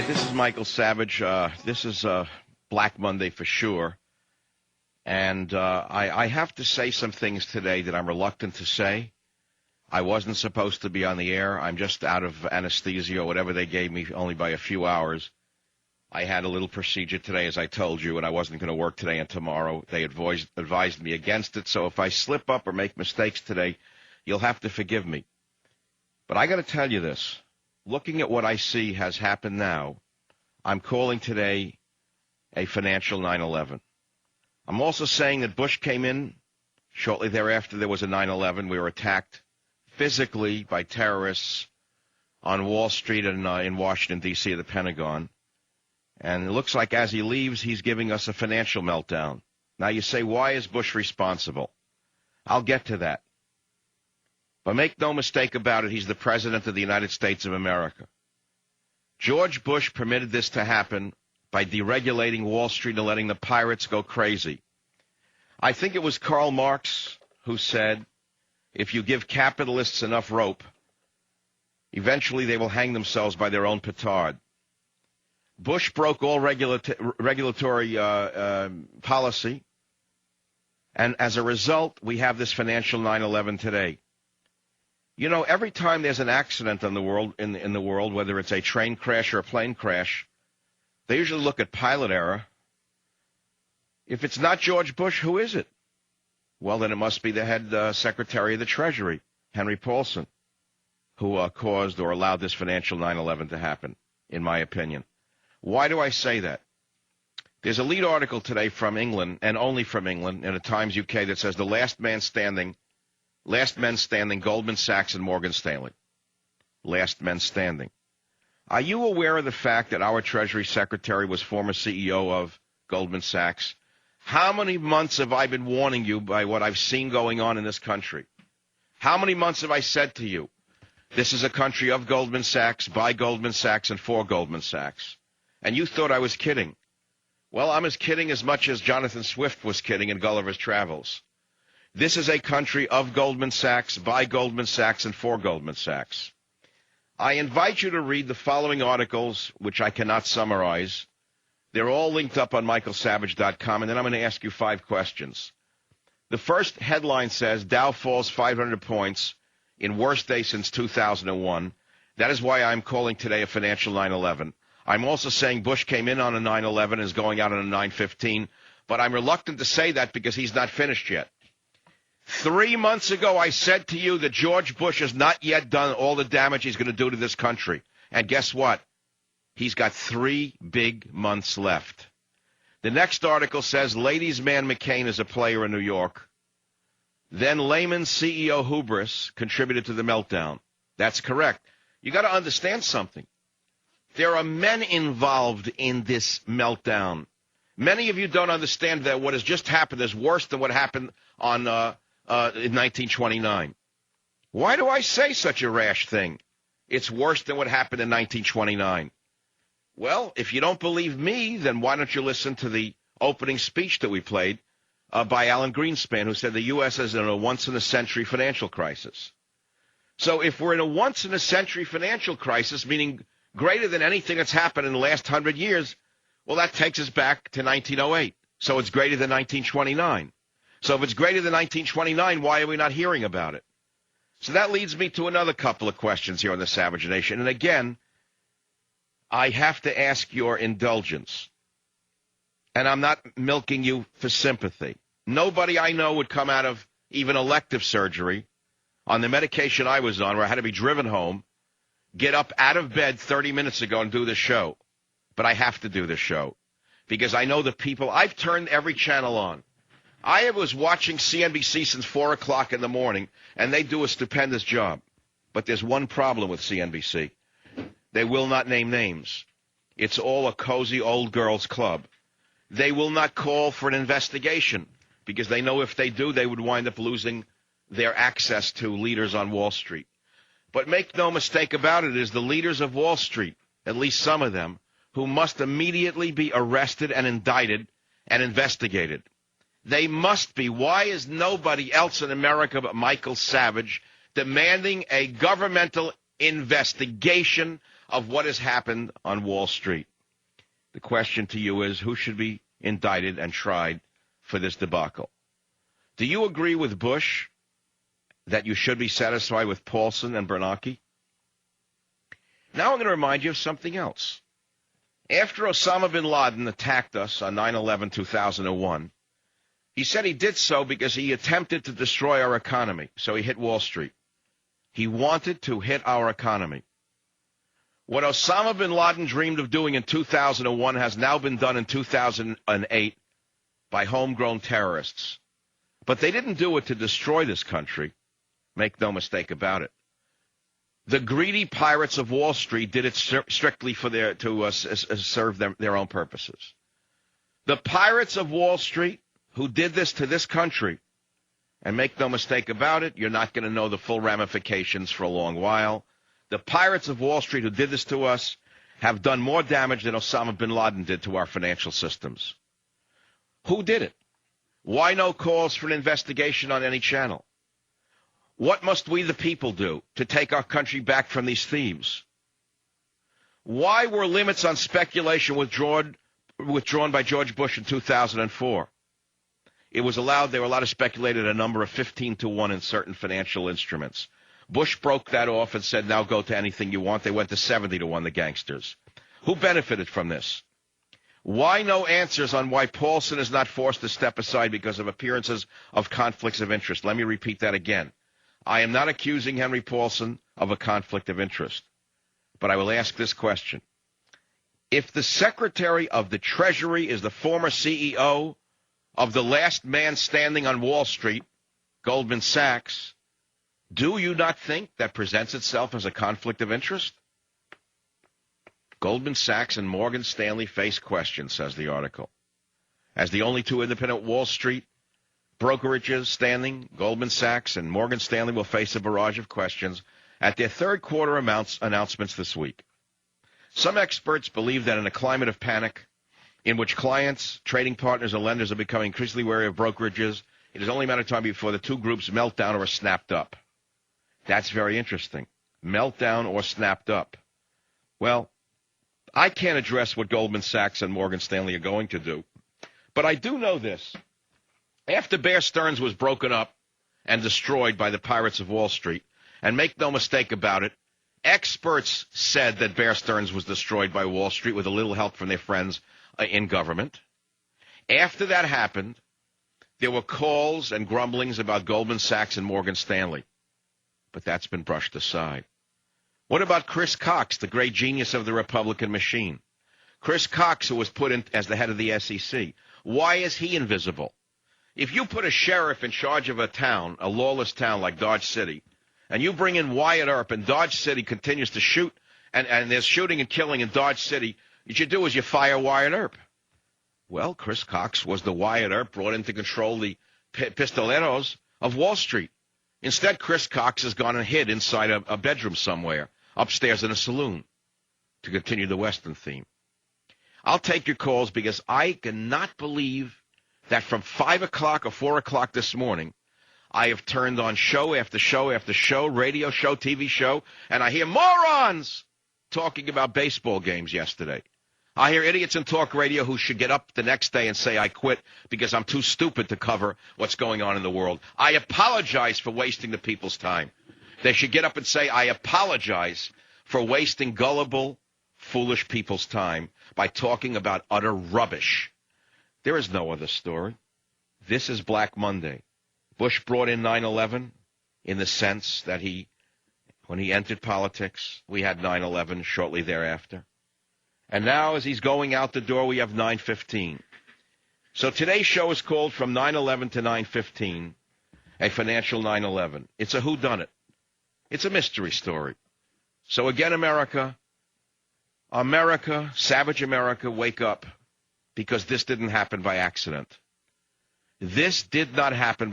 This is Michael Savage. This is Black Monday for sure. And I have to say some things today that I'm reluctant to say. I wasn't supposed to be on the air. I'm just out of anesthesia or whatever they gave me only by a few hours. I had a little procedure today, as I told you, and I wasn't going to work today and tomorrow. They advised me against it. So if I slip up or make mistakes today, you'll have to forgive me. But I got to tell you this. Looking at what I see has happened now, I'm calling today a financial 9/11. I'm also saying that Bush came in. Shortly thereafter, there was a 9/11. We were attacked physically by terrorists on Wall Street and in Washington, D.C., at the Pentagon. And it looks like as he leaves, he's giving us a financial meltdown. Now you say, why is Bush responsible? I'll get to that. But make no mistake about it, he's the President of the United States of America. George Bush permitted this to happen by deregulating Wall Street and letting the pirates go crazy. I think it was Karl Marx who said, if you give capitalists enough rope, eventually they will hang themselves by their own petard. Bush broke all regulatory policy, and as a result, we have this financial 9/11 today. You know, every time there's an accident in the world, whether it's a train crash or a plane crash, they usually look at pilot error. If it's not George Bush, who is it? Well, then it must be the head Secretary of the Treasury, Henry Paulson, who caused or allowed this financial 9/11 to happen, in my opinion. Why do I say that? There's a lead article today from England, and only from England, in the Times UK, that says the last men standing, Goldman Sachs and Morgan Stanley. Last men standing. Are you aware of the fact that our Treasury Secretary was former CEO of Goldman Sachs? How many months have I been warning you by what I've seen going on in this country? How many months have I said to you, this is a country of Goldman Sachs, by Goldman Sachs, and for Goldman Sachs? And you thought I was kidding. Well, I'm as kidding as much as Jonathan Swift was kidding in Gulliver's Travels. This is a country of Goldman Sachs, by Goldman Sachs, and for Goldman Sachs. I invite you to read the following articles, which I cannot summarize. They're all linked up on michaelsavage.com, and then I'm going to ask you 5 questions. The first headline says, Dow falls 500 points in worst day since 2001. That is why I'm calling today a financial 9/11. I'm also saying Bush came in on a 9/11 and is going out on a 9/15, but I'm reluctant to say that because he's not finished yet. 3 months ago, I said to you that George Bush has not yet done all the damage he's going to do to this country. And guess what? He's got 3 big months left. The next article says, Ladies' man McCain is a player in New York. Then Lehman CEO hubris contributed to the meltdown. That's correct. You got to understand something. There are men involved in this meltdown. Many of you don't understand that what has just happened is worse than what happened in 1929. Why do I say such a rash thing? It's worse than what happened in 1929. Well, if you don't believe me, then why don't you listen to the opening speech that we played by Alan Greenspan, who said the U.S. is in a once-in-a-century financial crisis. So if we're in a once-in-a-century financial crisis, meaning greater than anything that's happened in the last 100 years, well, that takes us back to 1908. So it's greater than 1929. So if it's greater than 1929, why are we not hearing about it? So that leads me to another couple of questions here on the Savage Nation. And again, I have to ask your indulgence. And I'm not milking you for sympathy. Nobody I know would come out of even elective surgery on the medication I was on, where I had to be driven home, get up out of bed 30 minutes ago and do this show. But I have to do this show because I know the people. I've turned every channel on. I was watching CNBC since 4 o'clock in the morning, and they do a stupendous job. But there's one problem with CNBC. They will not name names. It's all a cozy old girls club. They will not call for an investigation because they know if they do, they would wind up losing their access to leaders on Wall Street. But make no mistake about it, it is the leaders of Wall Street, at least some of them, who must immediately be arrested and indicted and investigated. They must be. Why is nobody else in America but Michael Savage demanding a governmental investigation of what has happened on Wall Street. The question to you is, who should be indicted and tried for this debacle? Do you agree with Bush that you should be satisfied with Paulson and Bernanke? Now I'm going to remind you of something else. After Osama bin Laden attacked us on 9/11/2001, he said he did so because he attempted to destroy our economy, so he hit Wall Street. He wanted to hit our economy. What Osama bin Laden dreamed of doing in 2001 has now been done in 2008 by homegrown terrorists. But they didn't do it to destroy this country. Make no mistake about it. The greedy pirates of Wall Street did it strictly for serve their own purposes. The pirates of Wall Street who did this to this country, and make no mistake about it, you're not going to know the full ramifications for a long while. The pirates of Wall Street who did this to us have done more damage than Osama bin Laden did to our financial systems. Who did it? Why no calls for an investigation on any channel? What must we the people do to take our country back from these thieves? Why were limits on speculation withdrawn by George Bush in 2004? They were allowed to speculate at a number of 15-1 in certain financial instruments. Bush broke that off and said, now go to anything you want. They went to 70-1, the gangsters. Who benefited from this? Why no answers on why Paulson is not forced to step aside because of appearances of conflicts of interest? Let me repeat that again. I am not accusing Henry Paulson of a conflict of interest, but I will ask this question. If the Secretary of the Treasury is the former CEO of the last man standing on Wall Street, Goldman Sachs, do you not think that presents itself as a conflict of interest? Goldman Sachs and Morgan Stanley face questions, says the article. As the only two independent Wall Street brokerages standing, Goldman Sachs and Morgan Stanley will face a barrage of questions at their third quarter announcements this week. Some experts believe that in a climate of panic in which clients, trading partners, and lenders are becoming increasingly wary of brokerages, it is only a matter of time before the two groups melt down or are snapped up. That's very interesting. Meltdown or snapped up. Well, I can't address what Goldman Sachs and Morgan Stanley are going to do, but I do know this. After Bear Stearns was broken up and destroyed by the pirates of Wall Street, and make no mistake about it, experts said that Bear Stearns was destroyed by Wall Street with a little help from their friends in government. After that happened, there were calls and grumblings about Goldman Sachs and Morgan Stanley, but that's been brushed aside. What about Chris Cox, the great genius of the Republican machine? Chris Cox, who was put in as the head of the SEC. Why is he invisible? If you put a sheriff in charge of a town, a lawless town like Dodge City, and you bring in Wyatt Earp, and Dodge City continues to shoot, and there's shooting and killing in Dodge City, what you do is you fire Wyatt Earp. Well, Chris Cox was the Wyatt Earp brought in to control the pistoleros of Wall Street. Instead, Chris Cox has gone and hid inside a bedroom somewhere, upstairs in a saloon, to continue the Western theme. I'll take your calls because I cannot believe that from 5 o'clock or 4 o'clock this morning, I have turned on show after show after show, radio show, TV show, and I hear morons talking about baseball games yesterday. I hear idiots in talk radio who should get up the next day and say, I quit because I'm too stupid to cover what's going on in the world. I apologize for wasting the people's time. They should get up and say, I apologize for wasting gullible, foolish people's time by talking about utter rubbish. There is no other story. This is Black Monday. Bush brought in 9/11 in the sense that when he entered politics, we had 9/11 shortly thereafter. And now as he's going out the door, we have 9/15. So today's show is called From 9/11 to 9/15, a financial 9/11. It's a whodunit. It's a mystery story. So again, America, savage America, wake up, because this didn't happen by accident. This did not happen